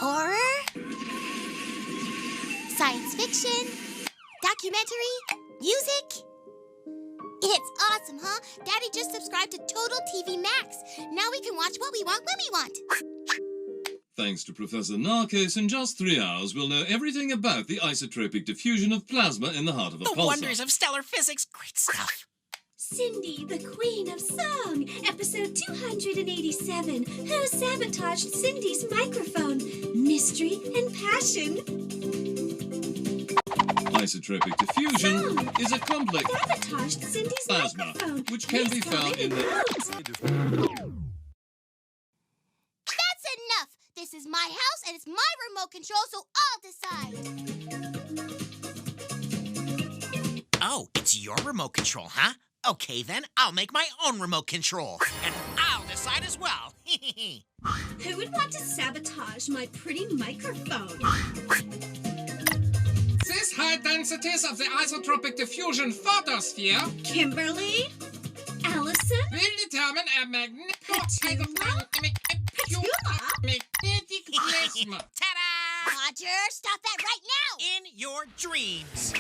Horror? Science fiction? Documentary? Music? It's awesome, huh? Daddy just subscribed to Total TV Max. Now we can watch what we want when we want. Thanks to Professor Narcos, in just 3 hours, we'll know everything about the isotropic diffusion of plasma in the heart of a pulsar. The wonders of stellar physics. Great stuff. Cindy, the Queen of Song, episode 287. Who sabotaged Cindy's microphone? Mystery and passion. Isotropic diffusion is a complex Sabotaged Cindy's plasma, microphone. which can be found in the... That's enough! This is my house and it's my remote control, so I'll decide. Oh, it's your remote control, huh? Okay, then, I'll make my own remote control. And I'll decide as well. Who would want to sabotage my pretty microphone? These high densities of the isotropic diffusion photosphere Kimberly? Allison? will determine a magnetic magnetic plasma. Ta-da! Roger, stop that right now! In your dreams.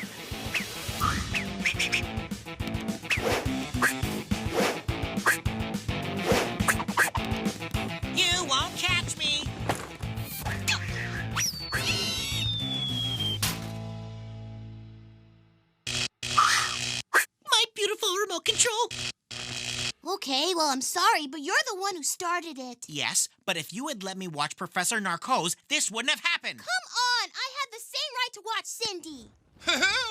You won't catch me. My beautiful remote control. Okay, well, I'm sorry, but you're the one who started it. Yes, but if you had let me watch Professor Narcos, this wouldn't have happened. Come on! I had the same right to watch Cindy.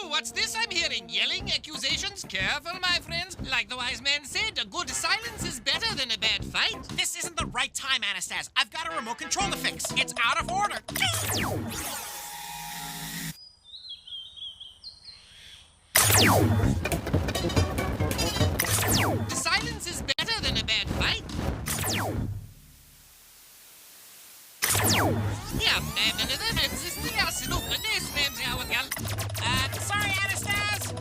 What's this I'm hearing? Yelling, accusations? Careful, my friends. Like the wise man said, a good silence is better than a bad fight. This isn't the right time, Anastas. I've got a remote control to fix. It's out of order. The silence is better than a bad fight. Sorry, Anastas.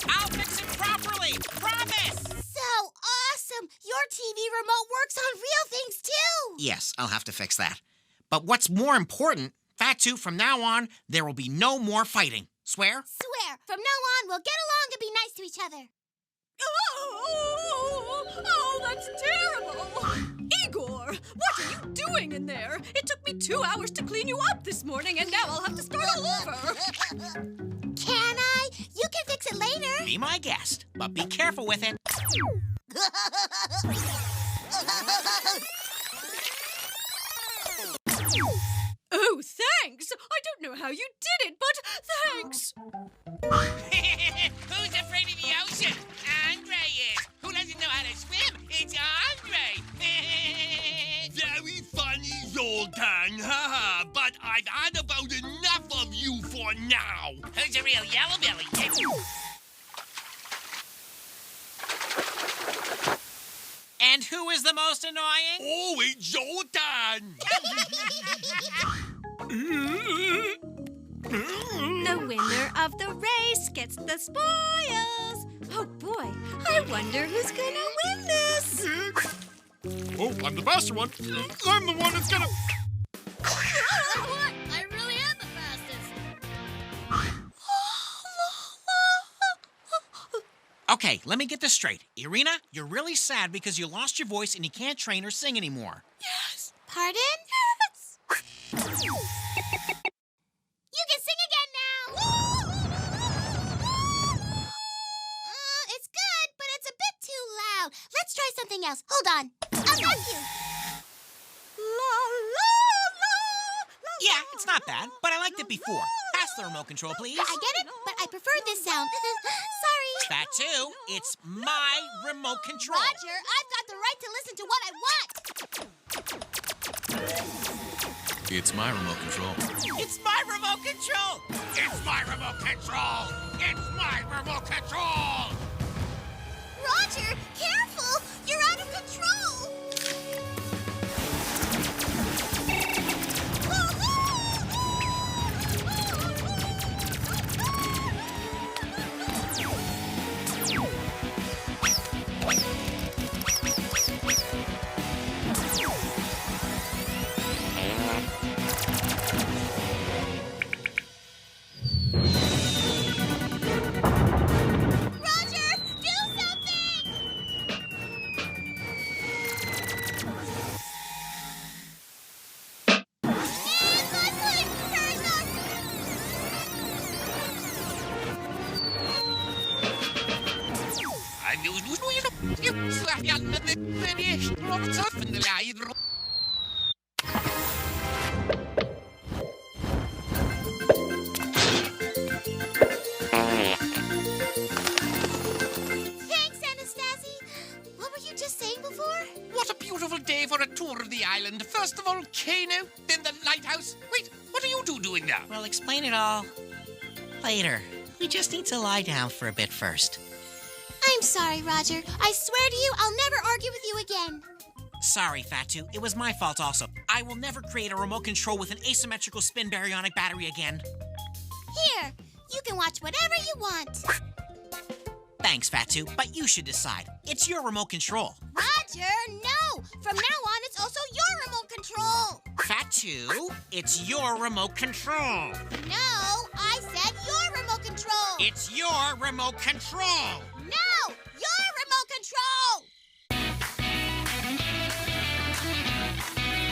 I'll fix it properly. Promise. So awesome! Your TV remote works on real things, too! Yes, I'll have to fix that. But what's more important, Fatou, from now on, there will be no more fighting. Swear? Swear, from now on, we'll get along and be nice to each other. Oh, that's terrible! Igor, what are you doing in there? It took me 2 hours to clean you up this morning, and now I'll have to start all over. Can I? You can fix it later. Be my guest, but be careful with it. Oh, thanks! I don't know how you did it, but thanks! Who's afraid of the ocean? Andre is. Who doesn't know how to swim? It's Andre. Very funny, Zoltan, haha, but I've had about enough of you for now. Who's a real yellow belly? And who is the most annoying? Oh, it's Zoltan! The winner of the race gets the spoils. Oh, boy. I wonder who's gonna win this. Oh, I'm the faster one. I'm the one that's gonna... What? I really am the fastest. Okay, let me get this straight. Irina, you're really sad because you lost your voice and you can't train or sing anymore. Yes! Pardon? Yes! You can sing again now! It's good, but it's a bit too loud. Let's try something else. Hold on. I'll help you. Yeah, it's not bad, but I liked it before. Pass the remote control, please. I get it, but I prefer this sound. Sorry. Fatou, it's my remote control. Roger, I've got the right to listen to what I want. It's my remote control. It's my remote control. It's my remote control! It's my remote control! Roger, careful! You're out of control! Thanks, Anastasia. What were you just saying before? What a beautiful day for a tour of the island. First of all, Kano, then the lighthouse. Wait, what are you two doing now? We'll explain it all later. We just need to lie down for a bit first. I'm sorry, Roger. I swear to you, I'll never argue with you again. Sorry, Fatou. It was my fault also. I will never create a remote control with an asymmetrical spin baryonic battery again. Here, you can watch whatever you want. Thanks, Fatou, but you should decide. It's your remote control. Roger, no! From now on, it's also your remote control. Fatou, it's your remote control. No, I said your remote control. It's your remote control.